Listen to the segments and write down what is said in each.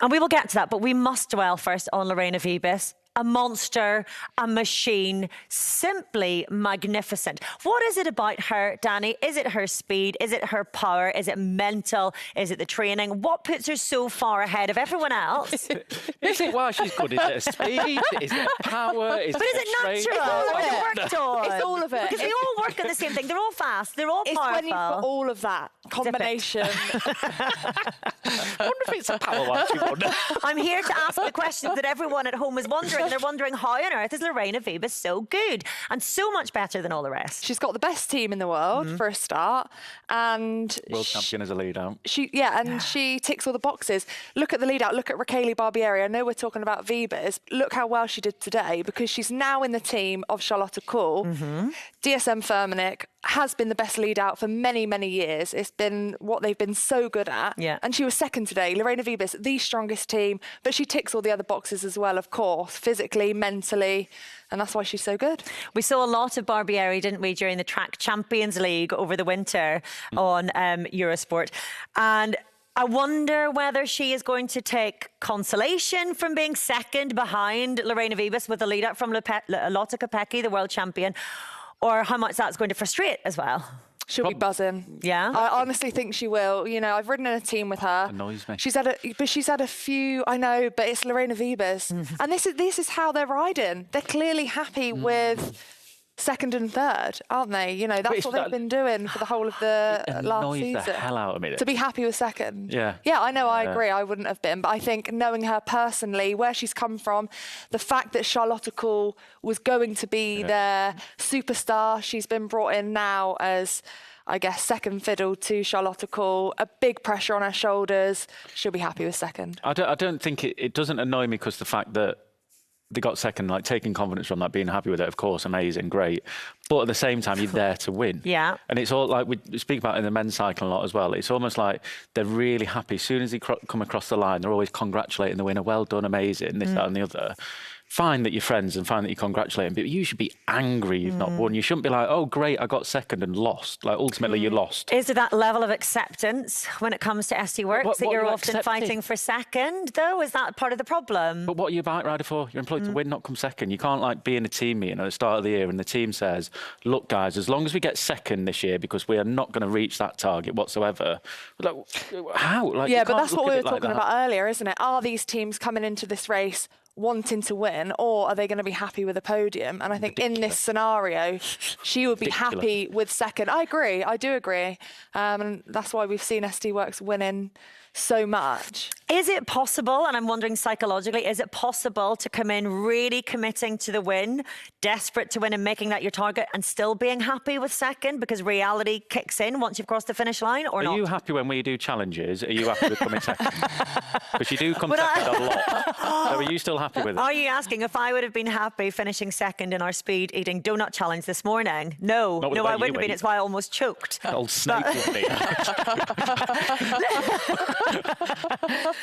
And we will get to that, but we must dwell first on Lorena Wiebes. A monster, a machine, simply magnificent. What is it about her, Danny? Is it her speed? Is it her power? Is it mental? Is it the training? What puts her so far ahead of everyone else? Is it why she's good? Is it her speed? Is it her power? But is it natural? What it worked on? It's all of it. Because they all work on the same thing. They're all fast. They're all powerful. It's when you've got all of that combination. I wonder if it's a power one she won. I'm here to ask the questions that everyone at home is wondering. They're wondering, how on earth is Lorena Wiebes so good and so much better than all the rest? She's got the best team in the world for a start, and World champion as a lead out. She ticks all the boxes. Look at the lead out. Look at Raquel Barbieri. I know we're talking about Wiebes. Look how well she did today, because she's now in the team of Charlotte Kool. DSM Firmenich has been the best lead out for many, many years. It's been what they've been so good at. Yeah. And she was second today. Lorena Wiebes, the strongest team, but she ticks all the other boxes as well, of course, physically, mentally, and that's why she's so good. We saw a lot of Barbieri, didn't we, during the Track Champions League over the winter on Eurosport. And I wonder whether she is going to take consolation from being second behind Lorena Wiebes with the lead up from Lotte Kopecky, the world champion, or how much that's going to frustrate as well. She'll be buzzing. Yeah? I honestly think she will. You know, I've ridden in a team with her. Annoys me. She's had a few, I know, but it's Lorena Wiebes. And this is how they're riding. They're clearly happy with second and third, aren't they? You know, that's what they've been doing for the whole of the last season. Annoys the hell out of me. To be happy with second. Yeah. Yeah, I know, I agree. I wouldn't have been. But I think knowing her personally, where she's come from, the fact that Charlotte Kool was going to be their superstar, she's been brought in now as, I guess, second fiddle to Charlotte Kool. A big pressure on her shoulders. She'll be happy with second. I don't think it doesn't annoy me because the fact that they got second, like taking confidence from that, being happy with it, of course, amazing, great. But at the same time, you're there to win. Yeah. And it's all like we speak about in the men's cycling a lot as well. It's almost like they're really happy. As soon as they come across the line, they're always congratulating the winner. Well done, amazing, this, that and the other. Fine that you're friends and fine that you congratulate them, but you should be angry you've not won. You shouldn't be like, oh, great, I got second and lost. Like, ultimately, you lost. Is there that level of acceptance when it comes to SD Worx that you're often accepting? fighting for second, though? Is that part of the problem? But what are you a bike rider for? You're employed to win, not come second. You can't, like, be in a team meeting at the start of the year and the team says, look, guys, as long as we get second this year, because we are not going to reach that target whatsoever. Like, how? Like, Yeah, but that's what we were talking about earlier, isn't it? Are these teams coming into this race wanting to win, or are they going to be happy with a podium? And I think in this scenario, she would be happy with second. I agree. I do agree. And that's why we've seen SD Worx winning so much. Is it possible, and I'm wondering psychologically, is it possible to come in really committing to the win, desperate to win and making that your target, and still being happy with second because reality kicks in once you've crossed the finish line, or not? Are you happy when we do challenges? Are you happy with coming second? Because you do come second a lot. So are you still happy with it? Are you asking if I would have been happy finishing second in our speed eating donut challenge this morning? No, no, I wouldn't have been. It's why I almost choked. Old snake with me.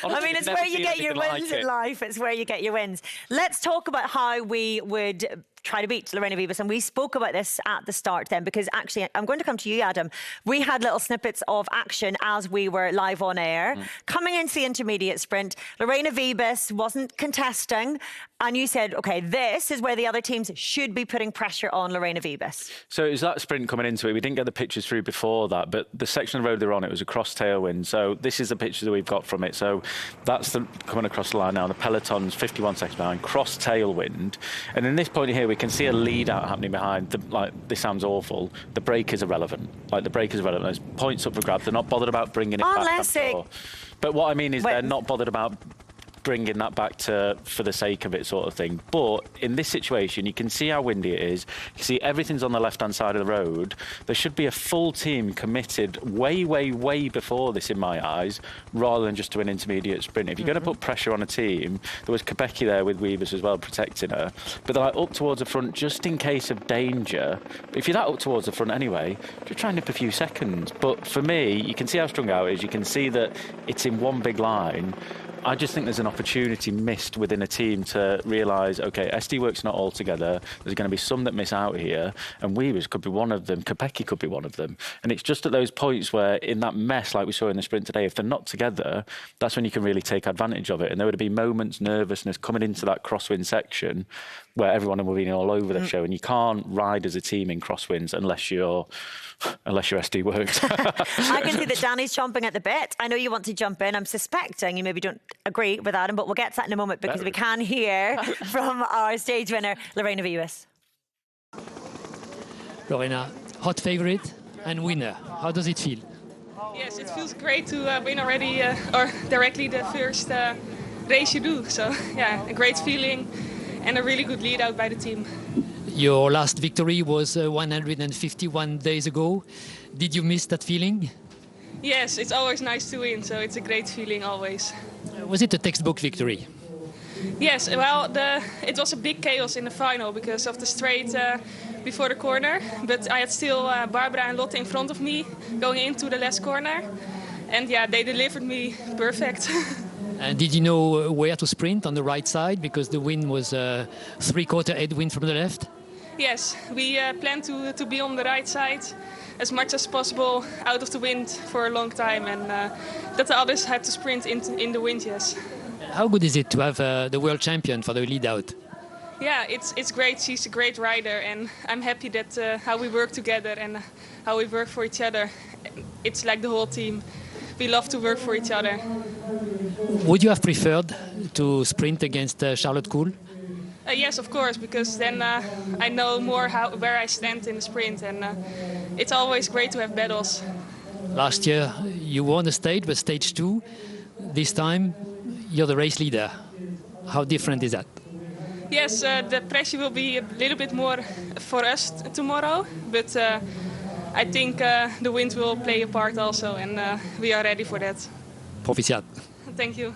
I mean, it's where you get your wins in life. It's where you get your wins. Let's talk about how we would try to beat Lorena Wiebes. And we spoke about this at the start then, because actually, I'm going to come to you, Adam. We had little snippets of action as we were live on air. Coming into the intermediate sprint, Lorena Wiebes wasn't contesting. And you said, OK, this is where the other teams should be putting pressure on Lorena Wiebes. So it was that sprint coming into it. We didn't get the pictures through before that, but the section of the road they're on, it was a cross tailwind. So this is the picture that we've got from it. So that's coming across the line now. The peloton's 51 seconds behind, cross tailwind. And in this point here, we can see a lead out happening behind. This sounds awful. The brake is irrelevant. Like, the brake is irrelevant. There's points up for grabs. They're not bothered about bringing it back. But what I mean is they're not bothered about bringing that back for the sake of it, sort of thing. But in this situation, you can see how windy it is. You see everything's on the left-hand side of the road. There should be a full team committed way, way, way before this, in my eyes, rather than just to an intermediate sprint. If you're going to put pressure on a team, there was Kopecky there with Wiebes as well, protecting her. But they're like up towards the front just in case of danger. But if you're that up towards the front anyway, just try and nip a few seconds. But for me, you can see how strung out it is. You can see that it's in one big line. I just think there's an opportunity missed within a team to realise, OK, SD Worx not all together. There's going to be some that miss out here, and Wiebes could be one of them. Kopecky could be one of them. And it's just at those points where, in that mess like we saw in the sprint today, if they're not together, that's when you can really take advantage of it. And there would be moments, nervousness coming into that crosswind section where everyone will be all over the show, and you can't ride as a team in crosswinds unless you're SD Worx. I can see that Danny's chomping at the bit. I know you want to jump in. I'm suspecting you maybe don't agree with Adam, but we'll get to that in a moment because we can hear from our stage winner, Lorena Wiebes. Lorena, hot favorite and winner. How does it feel? Yes, it feels great to win already, or directly the first race you do. So yeah, a great feeling and a really good lead out by the team. Your last victory was 151 days ago. Did you miss that feeling? Yes, it's always nice to win, so it's a great feeling always. Was it a textbook victory? Yes, well, it was a big chaos in the final because of the straight before the corner. But I had still Barbara and Lotte in front of me going into the last corner. And yeah, they delivered me perfect. And did you know where to sprint on the right side? Because the wind was three-quarter headwind from the left. Yes, we planned to be on the right side as much as possible out of the wind for a long time, and that the others had to sprint in the wind, yes. How good is it to have the world champion for the lead out? Yeah, it's great. She's a great rider, and I'm happy that how we work together and how we work for each other. It's like the whole team. We love to work for each other. Would you have preferred to sprint against Charlotte Kool? Yes, of course, because then I know more where I stand in the sprint, and it's always great to have battles. Last year you won a stage, but stage 2. This time you're the race leader. How different is that? Yes, the pressure will be a little bit more for us tomorrow, but I think the wind will play a part also, and we are ready for that. Proficiat. Thank you.